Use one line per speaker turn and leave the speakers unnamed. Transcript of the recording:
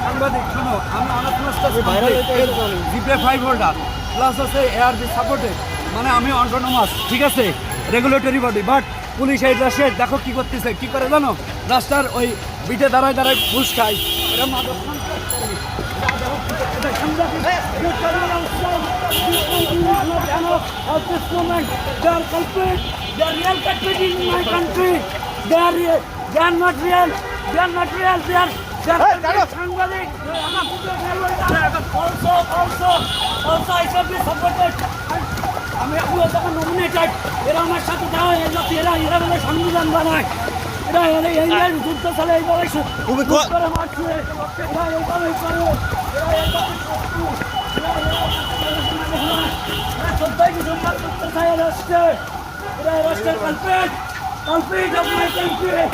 সাংবাদিক শোনো, আমি জিপে 5 হোল্ডার প্লাস আছে এআরবি সাপোর্টেড, মানে আমি অটোনোমাস, ঠিক আছে, রেগুলেটরি বডি। বাট পুলিশ এই রাশে দেখো কি করতেছে, কি করে জানো, রাস্তার ওই বিটে দাঁড়ায় দাঁড়ায় ঘুষ খায়। এরা মাদক সাংবাদিক আমি এখনো যখন নমিনেটেড, এরা আমার সাথে দেওয়া এরা এরা বলে সংবিধান বানায়, এরা এই যুদ্ধ চলে এইভাবে করে মারছে, এরা এইভাবেই করে, সবাই কিছু করতে চায় রাষ্ট্রে, এরা রাষ্ট্রের কালপিট অফ মাই কান্ট্রি।